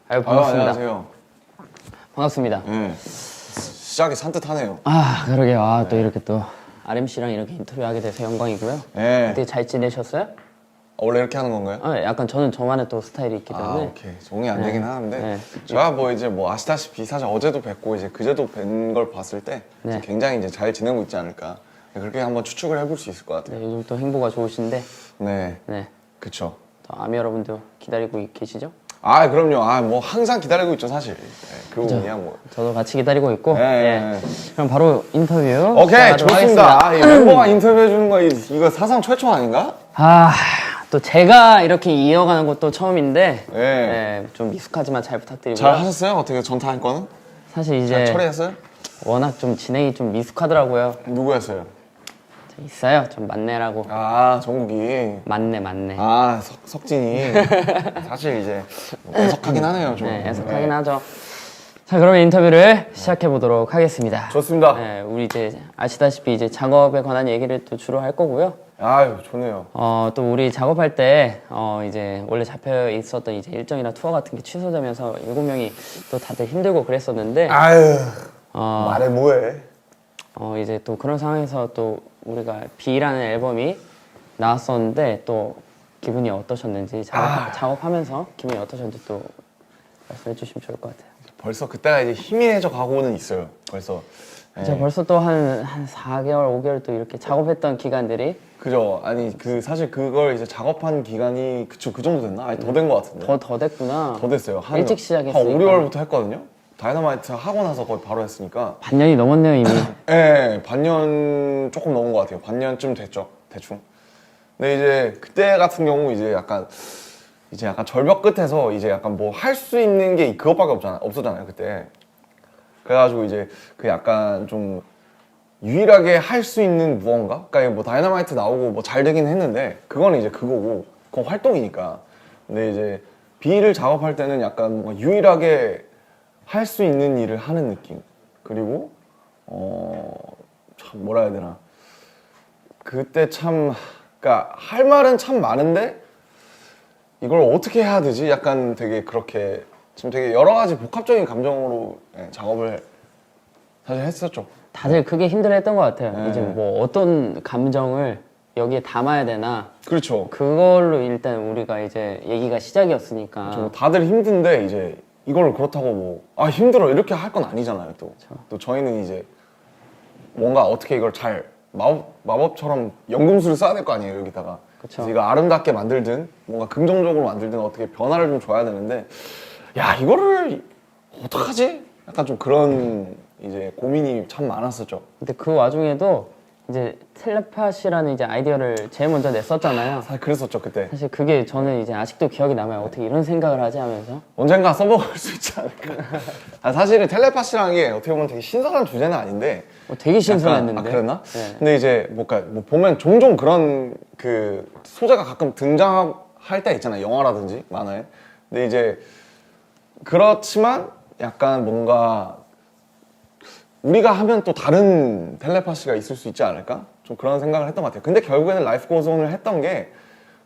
아유, 반갑습니다. 안녕하세요. 반갑습니다. 네. 시작이 산뜻하네요. 아, 그러게요. 아, 또 이렇게 또 RMC랑 이렇게 인터뷰하게 돼서 영광이고요. 네. 어떻게 잘 지내셨어요? 원래 이렇게 하는 건가요? 아, 약간 저는 저만의 또 스타일이 있기 때문에. 오케이. 종이 안 되긴 하는데 네. 제가 뭐 이제 뭐 아시다시피 사실 어제도 뵙고 이제 그제도 뵌 걸 봤을 때 네. 굉장히 이제 잘 지내고 있지 않을까. 그렇게 한번 추측을 해볼 수 있을 것 같아요. 네, 요즘 또 행보가 좋으신데, 네. 네. 그쵸. 또 아미 여러분도 기다리고 계시죠? 아, 그럼요. 아, 뭐 항상 기다리고 있죠, 사실. 네, 그 그죠. 부분이야 뭐. 저도 같이 기다리고 있고. 네. 그럼 바로 인터뷰. 오케이, 시작하도록 좋습니다. 하겠습니다. 아, 이 멤버가 인터뷰해주는 거 이거 사상 최초 아닌가? 아, 또 제가 이렇게 이어가는 것도 처음인데, 네. 네, 좀 미숙하지만 잘 부탁드리고요. 잘 하셨어요? 어떻게 전타할 거는? 사실 잘 이제 처리했어요? 워낙 좀 진행이 좀 미숙하더라고요. 누구였어요? 있어요. 좀 만내라고. 아, 정국이. 만내. 아, 석진이. 사실 이제 애석하긴 하네요, 좀. 네, 애석하긴 하죠. 자, 그러면 인터뷰를 시작해 보도록 하겠습니다. 좋습니다. 네, 우리 이제 아시다시피 이제 작업에 관한 얘기를 또 주로 할 거고요. 아유, 좋네요. 또 우리 작업할 때 이제 원래 잡혀 있었던 이제 일정이나 투어 같은 게 취소되면서 7명이 또 다들 힘들고 그랬었는데 아유, 어, 말해 뭐해. 이제 또 그런 상황에서 또 우리가 B라는 앨범이 나왔었는데 또 기분이 어떠셨는지 작업하면서 기분이 어떠셨는지 또 말씀해 주시면 좋을 것 같아요. 벌써 그때가 이제 희미해져 가고는 있어요. 벌써. 네. 제가 벌써 또 한 4개월, 5개월 또 이렇게 작업했던 기간들이 그죠. 아니, 사실 그걸 이제 작업한 기간이, 그 정도 됐나? 아니, 더 된 것 같은데. 더 됐구나. 더 됐어요. 일찍 시작했으니까. 한 5, 6월부터 했거든요. 다이너마이트 하고 나서 거의 바로 했으니까. 반년이 넘었네요, 이미. 네, 반년 조금 넘은 것 같아요. 반년쯤 됐죠, 대충. 근데 이제 그때 같은 경우 이제 약간 절벽 끝에서 이제 약간 뭐 할 수 있는 게 그것밖에 없었잖아요, 그때. 그래가지고 이제 그 약간 좀 유일하게 할 수 있는 무언가? 그러니까 뭐 다이너마이트 나오고 뭐 잘 되긴 했는데 그거는 이제 그거고 그건 활동이니까. 근데 이제 B를 작업할 때는 약간 뭔가 유일하게 할 수 있는 일을 하는 느낌. 그리고 참 뭐라 해야 되나. 그때 참 그러니까 할 말은 참 많은데 이걸 어떻게 해야 되지? 약간 되게 그렇게 지금 되게 여러 가지 복합적인 감정으로 작업을 사실 했었죠. 다들 그게 힘들어했던 것 같아요. 네. 이제 뭐 어떤 감정을 여기에 담아야 되나 그렇죠. 그걸로 일단 우리가 이제 얘기가 시작이었으니까. 좀 다들 힘든데 이제 이걸 그렇다고 뭐 힘들어 이렇게 할 건 아니잖아요. 또 저희는 이제 뭔가 어떻게 이걸 잘 마법처럼 연금술을 써야 될 거 아니에요, 여기다가. 그쵸. 그래서 이거 아름답게 만들든 뭔가 긍정적으로 만들든 어떻게 변화를 좀 줘야 되는데 야, 이거를 어떡하지? 약간 좀 그런 이제 고민이 참 많았었죠. 근데 그 와중에도 이제 텔레파시라는 이제 아이디어를 제일 먼저 냈었잖아요. 사실 그랬었죠, 그때. 사실 그게 저는 이제 아직도 기억이 남아요. 어떻게 이런 생각을 하지 하면서. 언젠가 써먹을 수 있지 않을까. 사실은 텔레파시라는 게 어떻게 보면 되게 신선한 주제는 아닌데 되게 신선했는데. 그랬나? 네. 근데 이제 뭐 보면 종종 그런 그 소재가 가끔 등장할 때 있잖아요. 영화라든지 만화에. 근데 이제 그렇지만 약간 뭔가 우리가 하면 또 다른 텔레파시가 있을 수 있지 않을까? 좀 그런 생각을 했던 것 같아요. 근데 결국에는 라이프 고즈 온을 했던 게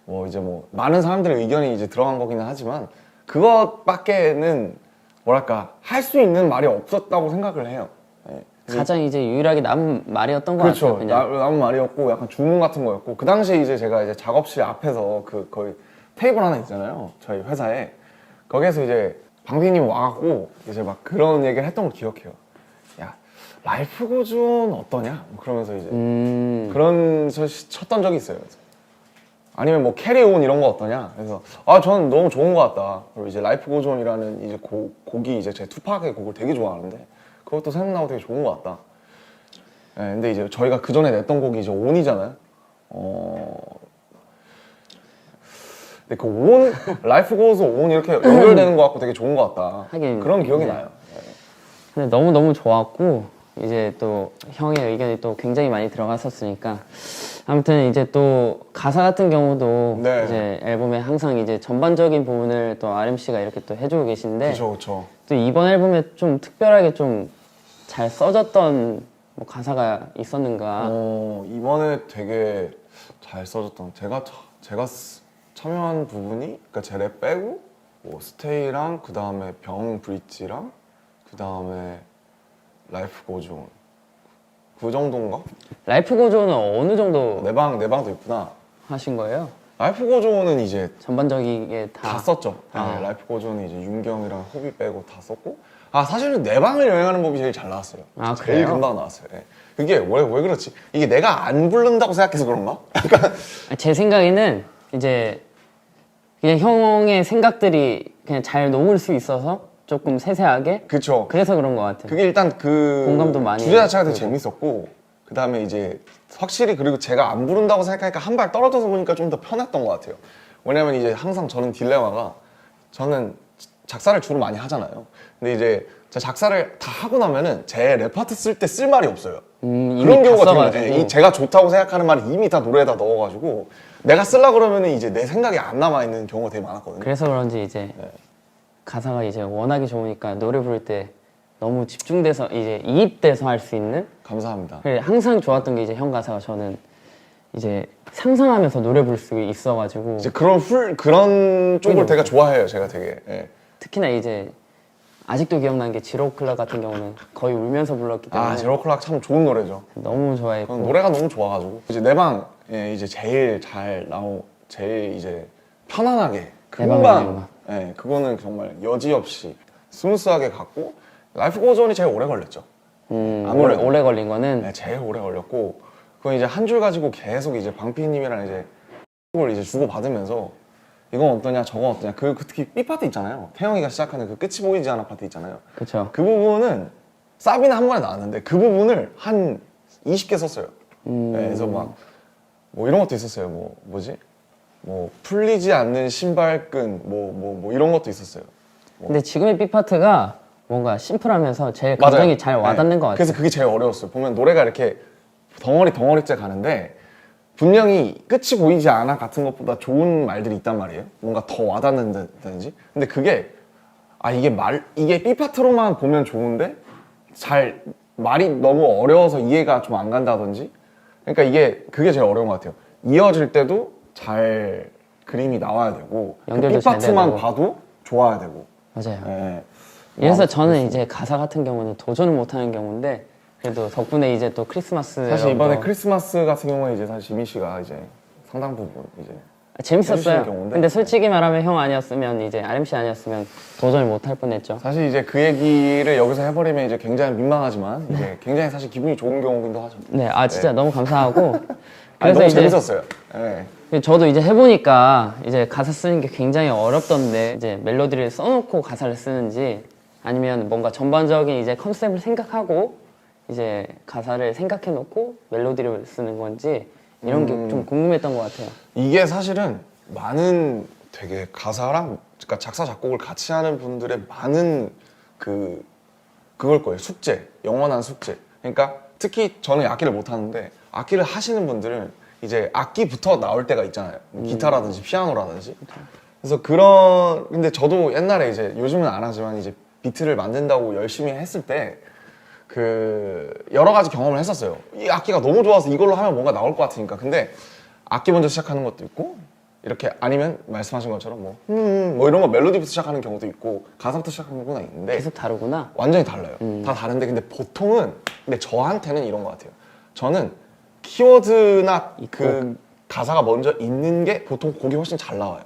뭐 이제 뭐 많은 사람들의 의견이 이제 들어간 거기는 하지만 그것밖에는 뭐랄까 할 수 있는 말이 없었다고 생각을 해요. 네. 가장 이제 유일하게 남은 말이었던 것 그렇죠. 같아요. 그냥. 남은 말이었고 약간 주문 같은 거였고 그 당시에 이제 제가 이제 작업실 앞에서 그 거의 테이블 하나 있잖아요. 저희 회사에 거기에서 이제 방피님 와갖고 이제 막 그런 얘기를 했던 걸 기억해요. 야, 라이프 고즈 온 어떠냐? 그러면서 이제 그런 쳤던 적이 있어요. 아니면 뭐 캐리온 이런 거 어떠냐? 그래서 저는 너무 좋은 것 같다. 그리고 이제 라이프 고즈 온이라는 이제 곡이 이제 제 투팍의 곡을 되게 좋아하는데 그것도 생각나고 되게 좋은 것 같다. 네, 근데 이제 저희가 그 전에 냈던 곡이 이제 온이잖아요. 근데 그 온, 라이프 고즈 온 이렇게 연결되는 것 같고 되게 좋은 것 같다. 하긴, 그런 기억이 네. 나요. 근데 너무너무 좋았고 이제 또 형의 의견이 또 굉장히 많이 들어갔었으니까 아무튼 이제 또 가사 같은 경우도 네. 이제 앨범에 항상 이제 전반적인 부분을 또 RMC가 이렇게 또 해주고 계신데 그렇죠. 또 이번 앨범에 좀 특별하게 좀 잘 써졌던 뭐 가사가 있었는가. 이번에 되게 잘 써졌던 제가 참여한 부분이 그러니까 제 랩 빼고 뭐 스테이랑 그 다음에 병 브릿지랑 그 다음에 라이프 고존 그 정도인가? 라이프 고조는 어느 정도 내 방도 있구나. 하신 거예요? 라이프 고존은 이제 전반적이게 다 다. 썼죠. 아. 네, 라이프 고존은 이제 윤경이랑 호비 빼고 다 썼고. 아 사실은 내 방을 여행하는 법이 제일 잘 나왔어요. 아, 제일 그래요? 금방 나왔어요. 예. 그게 왜 그렇지? 이게 내가 안 부른다고 생각해서 그런가? 제 생각에는 이제 그냥 형의 생각들이 그냥 잘 녹을 수 있어서 조금 세세하게 그쵸. 그래서 그런 것 같아요. 그게 일단 그 공감도 많이 주제 자체가 되게 되고. 재밌었고 그 다음에 이제 확실히 그리고 제가 안 부른다고 생각하니까 한 발 떨어져서 보니까 좀 더 편했던 것 같아요. 왜냐면 이제 항상 저는 딜레마가 저는 작사를 주로 많이 하잖아요. 근데 이제 제가 작사를 다 하고 나면은 제 레파트 쓸 때 쓸 말이 없어요. 이미 그런 다 경우가 되게 써가지고. 많아요. 제가 좋다고 생각하는 말을 이미 다 노래에다 넣어가지고 내가 쓰려 그러면은 이제 내 생각이 안 남아 있는 경우가 되게 많았거든요. 그래서 그런지 이제 가사가 이제 워낙에 좋으니까 노래 부를 때 너무 집중돼서 이제 이입돼서 할 수 있는. 감사합니다. 그래, 항상 좋았던 게 이제 형 가사가 저는 이제 상상하면서 노래 부를 수 있어가지고 이제 그런 쪽을 되게 좋아해요. 제가 되게. 예. 특히나 이제 아직도 기억나는 게 지로 클럽 같은 경우는 거의 울면서 불렀기 때문에 아 제로클락 참 좋은 노래죠. 너무 좋아했고. 저는 노래가 너무 좋아가지고 이제 내 방에 이제 제일 잘 제일 이제 편안하게 내 방에 금방 있는 예 그거는 정말 여지없이 스무스하게 갔고 라이프 고존이 제일 오래 걸렸죠. 아무래도. 오래 걸린 거는 네, 제일 오래 걸렸고 그건 이제 한 줄 가지고 계속 이제 방피님이랑 이제 을 이제 주고 받으면서 이건 어떠냐 저건 어떠냐 그 특히 B 파트 있잖아요. 태영이가 시작하는 그 끝이 보이지 않아 파트 있잖아요. 그쵸. 그 부분은 사비는 한 번에 나왔는데 그 부분을 한 20개 썼어요. 네, 그래서 막 뭐 이런 것도 있었어요. 뭐지? 뭐 풀리지 않는 신발끈 뭐 이런 것도 있었어요. 근데 지금의 B 파트가 뭔가 심플하면서 제일 감정이 잘 와닿는 네. 것 같아요. 그래서 그게 제일 어려웠어요. 보면 노래가 이렇게 덩어리째 가는데 분명히 끝이 보이지 않아 같은 것보다 좋은 말들이 있단 말이에요. 뭔가 더 와닿는다든지. 근데 그게 이게 B 파트로만 보면 좋은데 잘 말이 너무 어려워서 이해가 좀 안 간다든지. 그러니까 그게 제일 어려운 것 같아요. 이어질 때도 잘 그림이 나와야 되고 그 연결도 B 잘 파트만 되고. 봐도 좋아야 되고. 맞아요. 예. 그래서 저는 이제 가사 같은 경우는 도전을 못하는 경우인데 그래도 덕분에 이제 또 크리스마스 사실 이번에 크리스마스 같은 경우에 이제 사실 지민 씨가 이제 상당 부분 이제 해주시는 재밌었어요. 경우인데. 근데 솔직히 말하면 형 아니었으면 이제 RMC 아니었으면 도전을 못할 뻔했죠. 사실 이제 그 얘기를 여기서 해버리면 이제 굉장히 민망하지만 이제 굉장히 사실 기분이 좋은 경우기도 하죠. 네, 진짜 너무 감사하고. 아니, 그래서 너무 이제 재밌었어요. 예. 저도 이제 해보니까 이제 가사 쓰는 게 굉장히 어렵던데 이제 멜로디를 써놓고 가사를 쓰는지 아니면 뭔가 전반적인 이제 컨셉을 생각하고 이제 가사를 생각해놓고 멜로디를 쓰는 건지 이런 게 좀 궁금했던 것 같아요. 이게 사실은 많은 되게 가사랑 그러니까 작사 작곡을 같이 하는 분들의 많은 그걸 거예요. 숙제, 영원한 숙제. 그러니까 특히 저는 악기를 못 하는데 악기를 하시는 분들은 이제 악기부터 나올 때가 있잖아요. 뭐 기타라든지 피아노라든지. 그래서 근데 저도 옛날에 이제 요즘은 안 하지만 이제 비트를 만든다고 열심히 했을 때 여러 가지 경험을 했었어요. 이 악기가 너무 좋아서 이걸로 하면 뭔가 나올 것 같으니까. 근데 악기 먼저 시작하는 것도 있고 이렇게 아니면 말씀하신 것처럼 뭐 이런 거 멜로디부터 시작하는 경우도 있고 가사부터 시작하는 경우가 있는데 계속 다르구나. 완전히 달라요. 다 다른데 근데 보통은 근데 저한테는 이런 것 같아요. 저는 키워드나 그 가사가 먼저 있는 게 보통 곡이 훨씬 잘 나와요.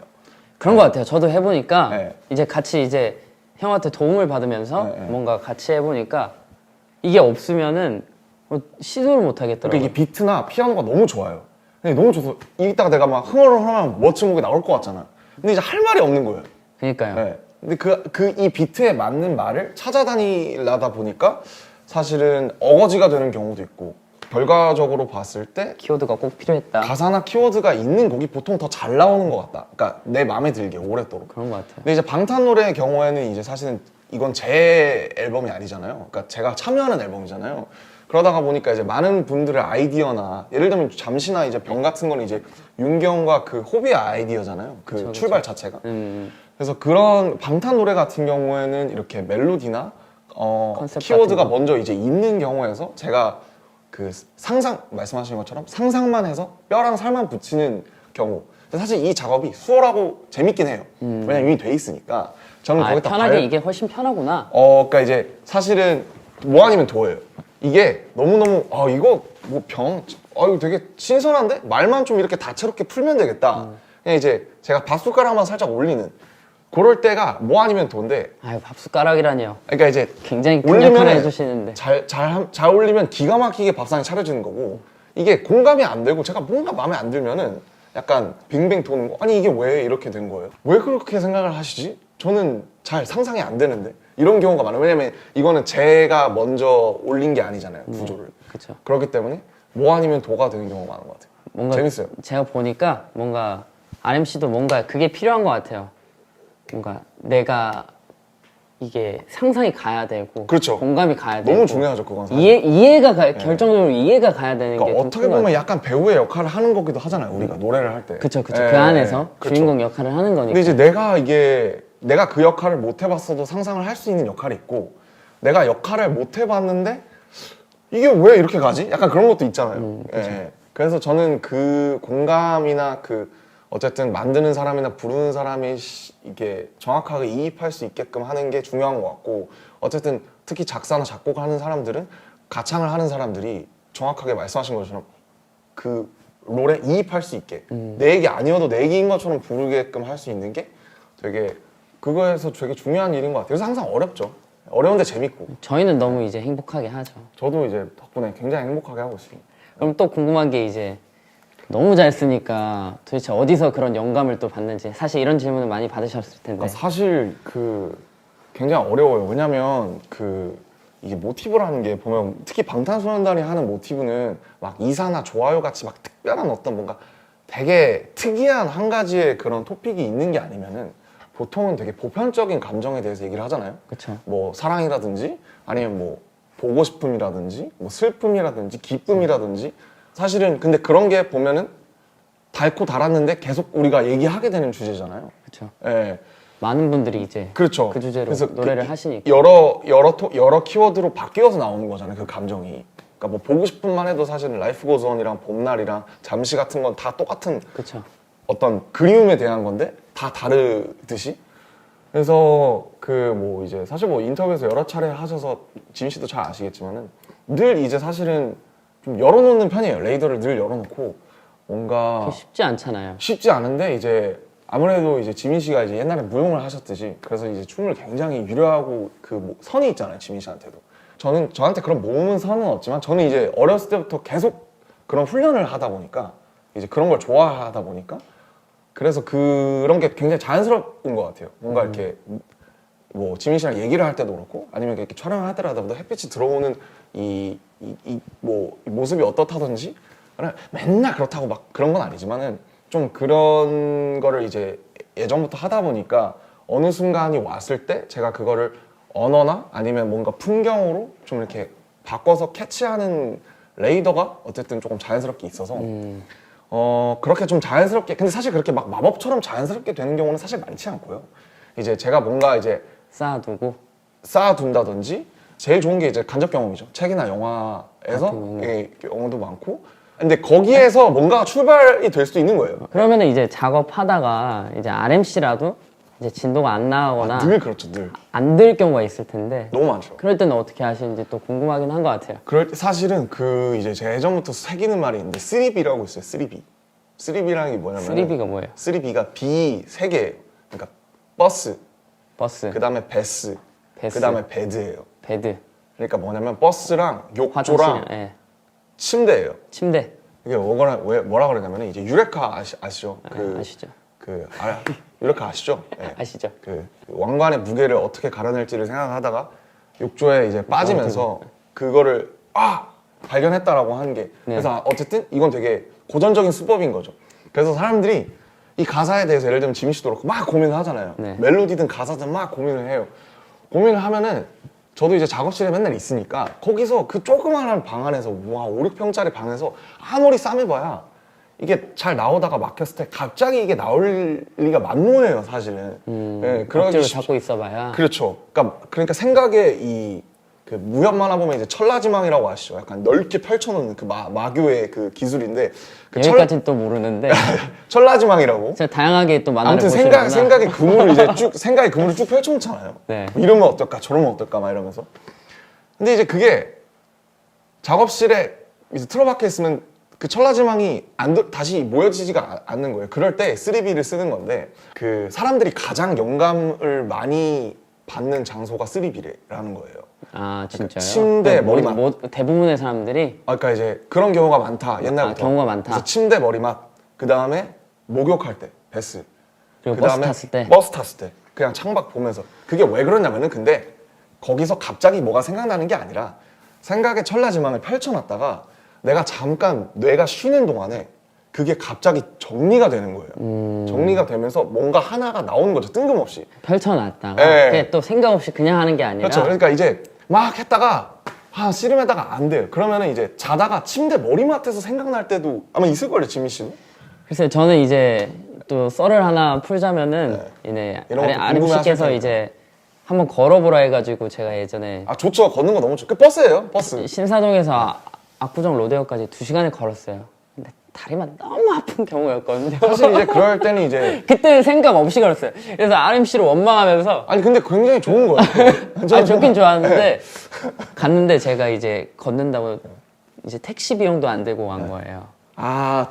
그런 것 같아요. 저도 해보니까 네. 이제 같이 이제 형한테 도움을 받으면서 네. 뭔가 같이 해보니까 이게 없으면은 시도를 못 그러니까 하겠더라고요. 이게 비트나 피아노가 너무 좋아요. 근데 너무 좋아서 이따가 내가 막 흥얼흥얼하면 멋진 곡이 나올 것 같잖아. 근데 이제 할 말이 없는 거예요. 그러니까요. 네. 근데 이 비트에 맞는 말을 찾아다니려다 보니까 사실은 어거지가 되는 경우도 있고 결과적으로 봤을 때 키워드가 꼭 필요했다. 가사나 키워드가 있는 곡이 보통 더 잘 나오는 것 같다. 그러니까 내 마음에 들게 오랫도록. 그런 것 같아요. 근데 이제 방탄 노래의 경우에는 이제 사실은 이건 제 앨범이 아니잖아요. 그러니까 제가 참여하는 앨범이잖아요. 그러다가 보니까 이제 많은 분들의 아이디어나 예를 들면 잠시나 이제 병 같은 거는 이제 윤경과 그 호비의 아이디어잖아요. 그 출발 자체가. 그래서 그런 방탄 노래 같은 경우에는 이렇게 멜로디나 컨셉 키워드가 같은 거. 먼저 이제 있는 경우에서 제가 말씀하신 것처럼 상상만 해서 뼈랑 살만 붙이는 경우 근데 사실 이 작업이 수월하고 재밌긴 해요. 왜냐면 이미 돼 있으니까. 저는 거기다 편하게 이게 훨씬 편하구나. 그러니까 이제 사실은 뭐 아니면 도예요. 이게 너무너무 이거 뭐 이거 되게 신선한데? 말만 좀 이렇게 다채롭게 풀면 되겠다. 그냥 이제 제가 밥숟가락만 살짝 올리는 그럴 때가 뭐 아니면 도인데. 아유, 밥숟가락이라니요. 그러니까 이제 굉장히 큰 역할을 해주시는데. 잘 올리면 기가 막히게 밥상이 차려지는 거고, 이게 공감이 안 되고 제가 뭔가 마음에 안 들면은 약간 빙빙 도는 거. 아니 이게 왜 이렇게 된 거예요? 왜 그렇게 생각을 하시지? 저는 잘 상상이 안 되는데. 이런 경우가 많아요. 왜냐면 이거는 제가 먼저 올린 게 아니잖아요, 구조를. 그쵸. 그렇기 때문에 뭐 아니면 도가 되는 경우가 많은 것 같아요. 뭔가 재밌어요. 제가 보니까 뭔가 RMC도 뭔가 그게 필요한 것 같아요. 뭔가 내가 이게 상상이 가야 되고, 그렇죠. 공감이 가야 되고, 너무 중요하죠, 그건 사실. 결정적으로 이해가 가야 되는 그러니까 게 좀 어떻게 큰 것 보면 같아요. 약간 배우의 역할을 하는 거기도 하잖아요, 우리가 노래를 할 때. 그쵸. 예, 그 안에서 그렇죠. 주인공 역할을 하는 거니까. 근데 이제 내가 그 역할을 못 해봤어도 상상을 할 수 있는 역할이 있고, 내가 역할을 못 해봤는데 이게 왜 이렇게 가지? 약간 그런 것도 있잖아요. 예. 그래서 저는 그 공감이나 그 어쨌든 만드는 사람이나 부르는 사람이 이게 정확하게 이입할 수 있게끔 하는 게 중요한 것 같고, 어쨌든 특히 작사나 작곡하는 사람들은, 가창을 하는 사람들이 정확하게 말씀하신 것처럼 그 롤에 이입할 수 있게 내 얘기 아니어도 내 얘기인 것처럼 부르게끔 할 수 있는 게 되게, 그거에서 되게 중요한 일인 것 같아요. 그래서 항상 어렵죠. 어려운데 재밌고. 저희는 너무 이제 행복하게 하죠. 저도 이제 덕분에 굉장히 행복하게 하고 있습니다. 그럼 또 궁금한 게 이제 너무 잘 쓰니까 도대체 어디서 그런 영감을 또 받는지, 사실 이런 질문을 많이 받으셨을 텐데. 그러니까 사실 굉장히 어려워요. 왜냐면 이게 모티브라는 게 보면, 특히 방탄소년단이 하는 모티브는 막 이사나 좋아요 같이 막 특별한 어떤 뭔가 되게 특이한 한 가지의 그런 토픽이 있는 게 아니면은 보통은 되게 보편적인 감정에 대해서 얘기를 하잖아요. 그쵸. 뭐 사랑이라든지 아니면 뭐 보고 싶음이라든지 뭐 슬픔이라든지 기쁨이라든지, 사실은 근데 그런 게 보면은 달고 달았는데 계속 우리가 얘기하게 되는 주제잖아요. 그쵸. 예. 많은 분들이 이제 그렇죠. 그 주제로 그래서 노래를 하시니까. 여러 키워드로 바뀌어서 나오는 거잖아요, 그 감정이. 그러니까 뭐 보고 싶음만 해도 사실은 라이프 고즈 온이랑 봄날이랑 잠시 같은 건 다 똑같은 그쵸. 어떤 그리움에 대한 건데 다 다르듯이. 그래서 뭐 이제 사실 뭐 인터뷰에서 여러 차례 하셔서 지민 씨도 잘 아시겠지만은 늘 이제 사실은 좀 열어놓는 편이에요. 레이더를 늘 열어놓고 뭔가 그게 쉽지 않잖아요. 쉽지 않은데, 이제 아무래도 이제 지민 씨가 이제 옛날에 무용을 하셨듯이, 그래서 이제 춤을 굉장히 유려하고 뭐 선이 있잖아요, 지민 씨한테도. 저한테 그런 모으는 선은 없지만, 저는 이제 어렸을 때부터 계속 그런 훈련을 하다 보니까, 이제 그런 걸 좋아하다 보니까, 그래서 그런 게 굉장히 자연스러운 것 같아요. 뭔가 이렇게 뭐 지민 씨랑 얘기를 할 때도 그렇고, 아니면 이렇게 촬영을 하더라도 햇빛이 들어오는 이 모습이 어떻다든지, 맨날 그렇다고 막 그런 건 아니지만은 좀 그런 거를 이제 예전부터 하다 보니까 어느 순간이 왔을 때 제가 그거를 언어나 아니면 뭔가 풍경으로 좀 이렇게 바꿔서 캐치하는 레이더가 어쨌든 조금 자연스럽게 있어서 그렇게 좀 자연스럽게, 근데 사실 그렇게 막 마법처럼 자연스럽게 되는 경우는 사실 많지 않고요. 이제 제가 뭔가 이제 쌓아둔다든지, 제일 좋은 게 이제 간접 경험이죠. 책이나 영화에서 경험도 많고, 근데 거기에서 뭔가 출발이 될 수도 있는 거예요. 그러면은 이제 작업하다가 이제 RMC라도 이제 진도가 안 나오거나 늘 그렇죠, 늘. 안 될 경우가 있을 텐데, 너무 많죠. 그럴 때는 어떻게 하시는지 또 궁금하긴 한 것 같아요. 그럴 때 사실은 이제 제가 예전부터 새기는 말이 있는데, 3B라고 있어요, 3B. 3B라는 게 뭐냐면 3B가 뭐예요? 3B가 B 3개예요. 그러니까 버스, 버스, 그 다음에 베스, 그 다음에 베드예요. 베드, 그러니까 뭐냐면 버스랑 욕조랑 화장실, 예. 침대예요. 침대. 이게 뭐라 그러냐면 이제 유레카 아시죠? 아시죠? 유레카 아시죠? 네. 아시죠? 그 왕관의 무게를 어떻게 갈아낼지를 생각하다가 욕조에 이제 빠지면서 그거를 발견했다라고 하는 게, 그래서 어쨌든 이건 되게 고전적인 수법인 거죠. 그래서 사람들이 이 가사에 대해서 예를 들면 지민 씨도 그렇고 막 고민을 하잖아요. 네. 멜로디든 가사든 막 고민을 해요. 고민을 하면은 저도 이제 작업실에 맨날 있으니까 거기서 그 조그마한 방 안에서 5, 6평짜리 방에서 아무리 싸매봐야 이게 잘 나오다가 막혔을 때 갑자기 이게 나올 리가 만무해요, 사실은. 억지로 잡고 있어봐야. 그렇죠. 그러니까 생각의 그 무협 만화 보면 이제 천라지망이라고 아시죠? 약간 넓게 펼쳐놓는 그 마교의 그 기술인데 그 여기까지는 또 모르는데 천라지망이라고. 진짜 다양하게 또 만화를 아무튼 보시는구나. 생각의 그물을 이제 생각의 그물을 쭉 펼쳐놓잖아요. 네. 이러면 어떨까, 저러면 어떨까 막 이러면서. 근데 이제 그게 작업실에 이제 틀어박혀 있으면 그 천라지망이 다시 모여지지가 않는 거예요. 그럴 때 3B를 쓰는 건데 그 사람들이 가장 영감을 많이 받는 장소가 3B라는 거예요. 아 진짜요? 침대, 머리맡. 대부분의 사람들이 그러니까 이제 그런 경우가 많다, 옛날부터. 경우가 많다. 그래서 침대, 머리맡, 그 다음에 목욕할 때, 베스. 그리고 그다음에 버스 탔을 때 그냥 창밖 보면서. 그게 왜 그러냐면은 근데 거기서 갑자기 뭐가 생각나는 게 아니라 생각의 천라지망을 펼쳐놨다가 내가 잠깐 뇌가 쉬는 동안에 그게 갑자기 정리가 되는 거예요. 정리가 되면서 뭔가 하나가 나오는 거죠, 뜬금없이. 펼쳐놨다가 네. 그게 또 생각 없이 그냥 하는 게 아니라 그렇죠. 그러니까 이제 막 했다가 씨름하다가 안 돼요. 그러면은 이제 자다가 침대 머리맡에서 생각날 때도 아마 있을걸요, 지민 씨는? 글쎄요, 저는 이제 또 썰을 하나 풀자면은 이제 이런 것도 아름 씨께서 궁금해하실 이제 한번 걸어보라 해가지고 제가 예전에 아 좋죠. 걷는 거 너무 좋죠. 그 버스예요, 버스. 신사동에서 압구정 로데오까지 2시간을 걸었어요. 근데 다리만 너무 아픈 경우였거든요. 사실 이제 그럴 때는 이제 그때는 생각 없이 걸었어요. 그래서 RMC를 원망하면서 아니 근데 굉장히 좋은 거예요. 아니 좋긴 좋았는데 갔는데 제가 이제 걷는다고 이제 택시 비용도 안 들고 간 거예요. 아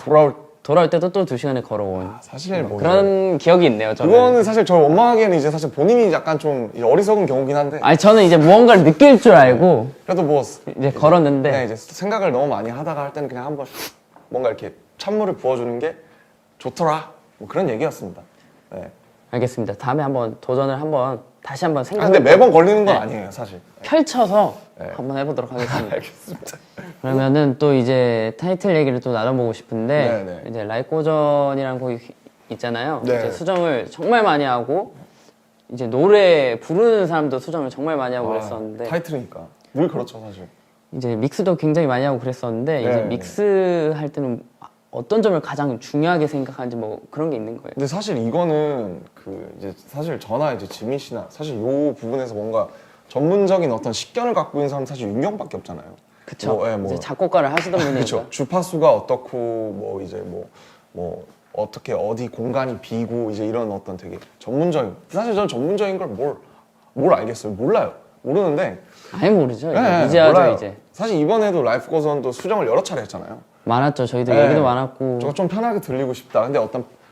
돌아올 때도 또 2시간을 걸어온 사실 뭐 그런 기억이 있네요. 저는. 그거는 사실 저 원망하기에는 이제 사실 본인이 약간 좀 어리석은 경우긴 한데 아니 저는 이제 무언가를 느낄 줄 알고 그래도 뭐 이제 걸었는데 그냥 이제 생각을 너무 많이 하다가 할 때는 그냥 한번 뭔가 이렇게 찬물을 부어주는 게 좋더라, 뭐 그런 얘기였습니다. 네. 알겠습니다. 다음에 한번 도전을 다시 한번 아, 생각을 근데 매번 걸리는 건 네. 아니에요, 사실. 펼쳐서 네. 한번 해보도록 하겠습니다. 알겠습니다. 그러면은 또 이제 타이틀 얘기를 또 나눠보고 싶은데 네네. 이제 라이꼬전이라는 곡이 있잖아요. 네. 이제 수정을 정말 많이 하고 이제 노래 부르는 사람도 수정을 정말 많이 하고 그랬었는데 타이틀이니까 늘 그렇죠, 사실. 이제 믹스도 굉장히 많이 하고 그랬었는데 이제 네. 믹스 할 때는 어떤 점을 가장 중요하게 생각하는지 뭐 그런 게 있는 거예요. 근데 사실 이거는 그 이제 사실 저나 이제 지민 씨나 사실 요 부분에서 뭔가 전문적인 어떤 식견을 갖고 있는 사람 사실 윤경밖에 없잖아요. 그쵸. 뭐, 예, 뭐. 이제 작곡가를 하시던 분이니까. 그렇죠. 주파수가 어떻고 뭐 이제 뭐 어떻게 어디 공간이 비고 이제 이런 어떤 되게 전문적인, 사실 저는 전문적인 걸 뭘 알겠어요. 몰라요. 모르는데 아예 모르죠. 네, 이제 하죠 몰라요. 이제. 사실 이번에도 라이프 고선도 수정을 여러 차례 했잖아요. 많았죠. 저희도 네. 얘기도 많았고. 저거 좀 편하게 들리고 싶다. 근데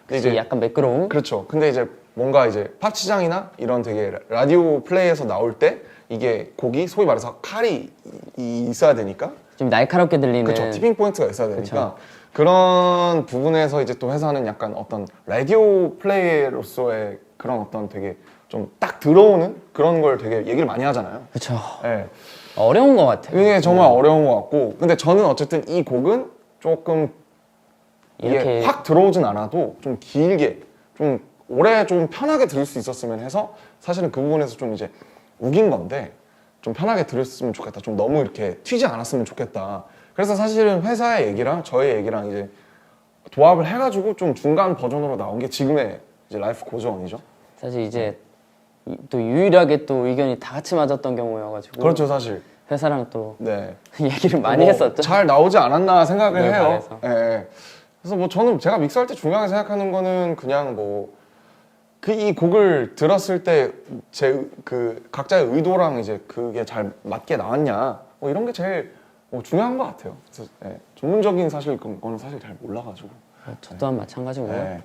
근데 이제 약간 매끄러움. 그렇죠. 근데 이제 뭔가 이제 팝시장이나 이런 되게 라디오 플레이에서 나올 때 이게 곡이 소위 말해서 칼이 있어야 되니까, 좀 날카롭게 들리는. 그렇죠. 티핑 포인트가 있어야 되니까 그런 부분에서 이제 또 회사는 약간 어떤 라디오 플레이로서의 그런 어떤 되게 좀 딱 들어오는 그런 걸 되게 얘기를 많이 하잖아요. 그렇죠. 네. 어려운 것 같아요. 이게 정말 어려운 것 같고, 근데 저는 어쨌든 이 곡은 조금 이게 이렇게 확 들어오진 않아도 좀 길게, 좀 오래 좀 편하게 들을 수 있었으면 해서 사실은 그 부분에서 좀 이제 우긴 건데 좀 편하게 들었으면 좋겠다. 좀 너무 이렇게 튀지 않았으면 좋겠다. 그래서 사실은 회사의 얘기랑 저의 얘기랑 이제 도합을 해가지고 좀 중간 버전으로 나온 게 지금의 이제 라이프 고즈원이죠. 사실 이제 또 유일하게 또 의견이 다 같이 맞았던 경우여가지고. 그렇죠, 사실. 회사랑 또 네. 얘기를 많이 뭐 했었죠. 잘 나오지 않았나 생각을 네, 해요. 말해서. 예, 예. 그래서 뭐 저는 제가 믹스할 때 중요하게 생각하는 거는 그냥 뭐 이 곡을 들었을 때 제 그 각자의 의도랑 이제 그게 잘 맞게 나왔냐, 뭐 이런 게 제일 뭐 중요한 것 같아요. 그래서 예, 전문적인 사실 그거는 사실 잘 몰라가지고. 저 또한 마찬가지고요. 예,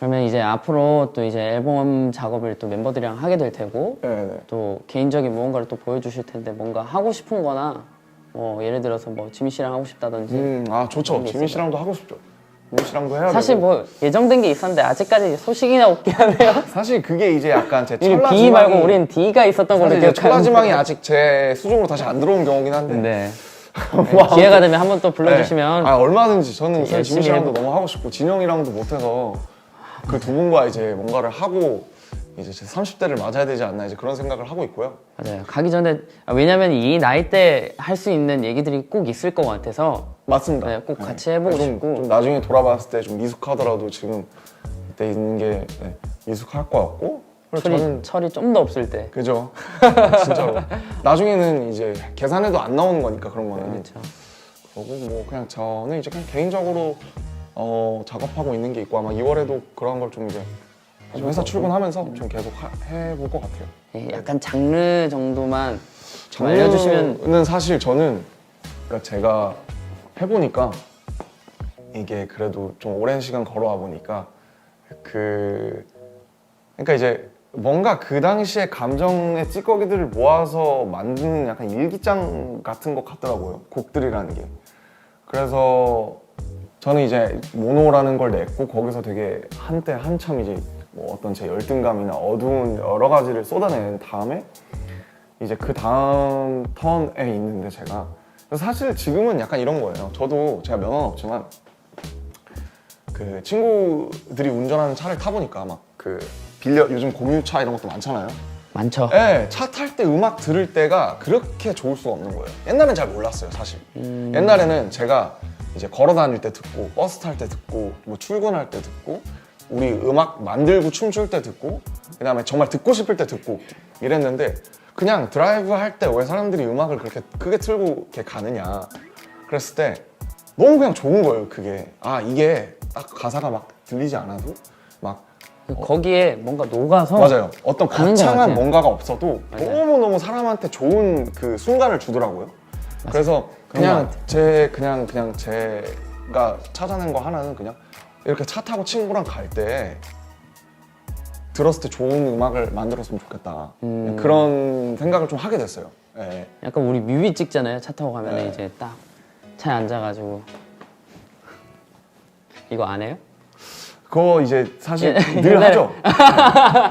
그러면 이제 앞으로 또 이제 앨범 작업을 또 멤버들이랑 하게 될 테고 예, 네. 또 개인적인 무언가를 또 보여주실 텐데 뭔가 하고 싶은 거나 뭐 예를 들어서 뭐 지민 씨랑 하고 싶다든지 아 좋죠. 그런 게 지민 있어요. 씨랑도 하고 싶죠. 지민 씨랑도 해야 사실 되고. 뭐 예정된 게 있었는데 아직까지 소식이나 없긴 하네요. 사실 그게 이제 약간 제 우리 철라 B 지망이, 말고 우린 D가 있었던 걸로 사실 이제 철라 기억하는데 지망이 아직 제 수중으로 다시 안 들어온 경우긴 한데. 네. 기회가 되면 한번 또 불러주시면 네. 아, 얼마든지 저는 사실 열심히 지민 씨랑도 해보고. 너무 하고 싶고 진영이랑도 못해서 그 두 분과 이제 뭔가를 하고 이제 제 30대를 맞아야 되지 않나 이제 그런 생각을 하고 있고요. 맞아요. 가기 전에 왜냐면 이 나이 때 할 수 있는 얘기들이 꼭 있을 것 같아서 맞습니다. 네, 꼭 같이 해보고 싶고. 좀 나중에 돌아봤을 때 좀 미숙하더라도 지금 그때 있는 게 미숙할 것 같고, 철이 좀 더 없을 때. 그죠? 진짜로. 나중에는 이제 계산해도 안 나오는 거니까 그런 거는. 그렇죠. 그리고 뭐 그냥 저는 이제 그냥 개인적으로 작업하고 있는 게 있고 아마 2월에도 그런 걸 좀 이제 회사 출근하면서 좀 계속 해볼 것 같아요. 예, 약간 장르 정도만 좀 알려주시면. 장르는 사실 저는 그러니까 제가 해보니까 이게 그래도 좀 오랜 시간 걸어와 보니까 그러니까 이제 뭔가 그 당시의 감정의 찌꺼기들을 모아서 만드는 약간 일기장 같은 것 같더라고요. 곡들이라는 게. 그래서 저는 이제 모노라는 걸 냈고 거기서 되게 한때 한참 이제 뭐 어떤 제 열등감이나 어두운 여러 가지를 쏟아낸 다음에 이제 그 다음 턴에 있는데 제가 그래서 사실 지금은 약간 이런 거예요. 저도 제가 면허는 없지만 그 친구들이 운전하는 차를 타보니까 막 그 빌려 요즘 공유차 이런 것도 많잖아요. 많죠. 네, 차 탈 때 음악 들을 때가 그렇게 좋을 수가 없는 거예요. 옛날엔 잘 몰랐어요, 사실. 옛날에는 제가 이제 걸어 다닐 때 듣고, 버스 탈 때 듣고, 뭐 출근할 때 듣고, 우리 음악 만들고 춤출 때 듣고, 그 다음에 정말 듣고 싶을 때 듣고 이랬는데 그냥 드라이브 할 때 왜 사람들이 음악을 그렇게 크게 틀고 이렇게 가느냐 그랬을 때 너무 그냥 좋은 거예요, 그게. 아, 이게 딱 가사가 막 들리지 않아도 막 거기에 뭔가 녹아서. 맞아요. 어떤 가는 것 거창한 같아요. 뭔가가 없어도 맞아요. 너무너무 사람한테 좋은 그 순간을 주더라고요. 그래서 그냥 것 그냥 제가 찾아낸 거 하나는 그냥 이렇게 차 타고 친구랑 갈 때 들었을 때 좋은 음악을 만들었으면 좋겠다. 그런 생각을 좀 하게 됐어요. 예. 약간 우리 뮤비 찍잖아요. 차 타고 가면 네. 이제 딱 차에 앉아가지고. 이거 안 해요? 그거 이제 사실 늘 옛날에- 하죠.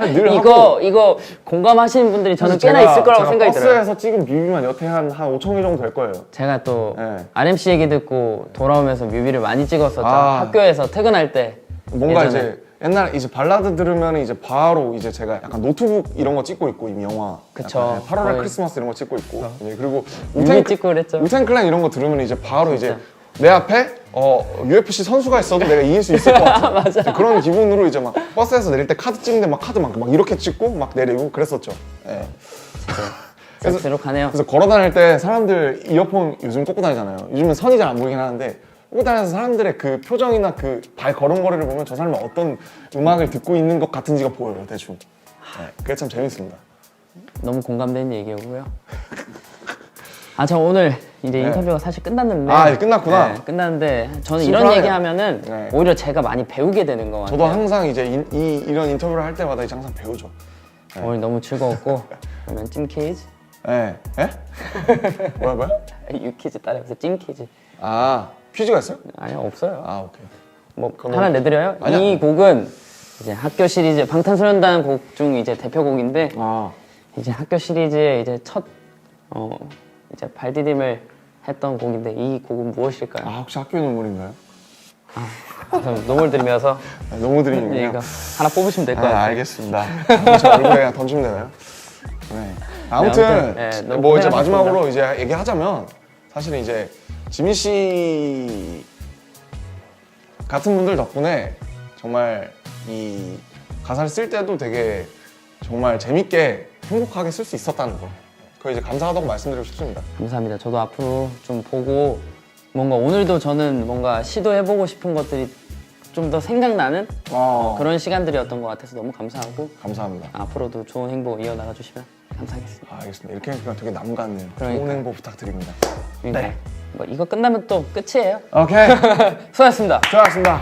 네, 늘 하고. 이거 공감하시는 분들이 저는 사실 꽤나 있을 거라고 생각이 들어요. 버스에서 찍은 뮤비만 여태 한 5천 개 정도 될 거예요. 제가 또 네. RMC 얘기 듣고 돌아오면서 뮤비를 많이 찍었었죠. 아. 학교에서 퇴근할 때. 뭔가 예전에. 이제 옛날 이제 발라드 들으면 이제 바로 이제 제가 약간 노트북 이런 거 찍고 있고 이미 영화. 그쵸. 약간 8월의 거의. 크리스마스 이런 거 찍고 있고. 예, 그리고 뮤비 찍고 그랬죠. 우텐클랜 이런 거 들으면 이제 바로 진짜. 이제 내 앞에 UFC 선수가 있어도 내가 이길 수 있을 것 같아. 맞아. 그런 기분으로 이제 막 버스에서 내릴 때 카드 찍는데 막 카드 막 이렇게 찍고 막 내리고 그랬었죠. 예. 그래서- 로 가네요. 그래서 걸어 다닐 때 사람들 이어폰 요즘 꽂고 다니잖아요. 요즘은 선이 잘 안 보이긴 하는데 꽂고 다니면서 사람들의 그 표정이나 그 발 걸음걸이를 보면 저 사람은 어떤 음악을 듣고 있는 것 같은지가 보여요, 대충. 네, 그게 참 재밌습니다. 너무 공감되는 얘기고요. 저 오늘 이제 네. 인터뷰가 사실 끝났는데. 아, 이제 끝났구나. 네, 끝났는데 저는 이런 심플하네요. 얘기하면은 네. 오히려 제가 많이 배우게 되는 것 같아요. 저도 항상 이제 이런 인터뷰를 할 때마다 이제 항상 배우죠. 오늘 너무 즐거웠고 그러면 찜키즈? 예? 예? 뭐야? 유키즈 따라해서 찜키즈. 아, 퀴즈가 있어요? 아니요, 없어요. 아, 오케이. 뭐 그러면- 하나 내드려요? 아니야. 이 곡은 이제 학교 시리즈 방탄소년단 곡 중 이제 대표곡인데 아, 이제 학교 시리즈의 이제 첫 이제 발디딤을 했던 곡인데 이 곡은 무엇일까요? 혹시 학교의 눈물인가요? 그래서 노물 들으면서 아, 너무 이거 드리는군요. 하나 뽑으시면 될 것 같아요. 알겠습니다. 제 얼굴에 그냥 던지면 되나요? 네. 아무튼 아무튼, 네, 너무 뭐 이제 고생하셨습니다. 마지막으로 이제 얘기하자면 사실은 이제 지민 씨 같은 분들 덕분에 정말 이 가사를 쓸 때도 되게 정말 재밌게 행복하게 쓸 수 있었다는 거. 그거 이제 감사하다고 말씀드리고 싶습니다. 감사합니다. 저도 앞으로 좀 보고 뭔가 오늘도 저는 뭔가 시도해보고 싶은 것들이 좀 더 생각나는 그런 시간들이었던 것 같아서 너무 감사하고 감사합니다. 앞으로도 좋은 행보 이어나가 주시면 감사하겠습니다. 알겠습니다. 이렇게 하니까 되게 남 같네요. 그러니까요. 좋은 행보 부탁드립니다. 그러니까 네. 뭐 이거 끝나면 또 끝이에요. 오케이. 수고하셨습니다. 수고하셨습니다.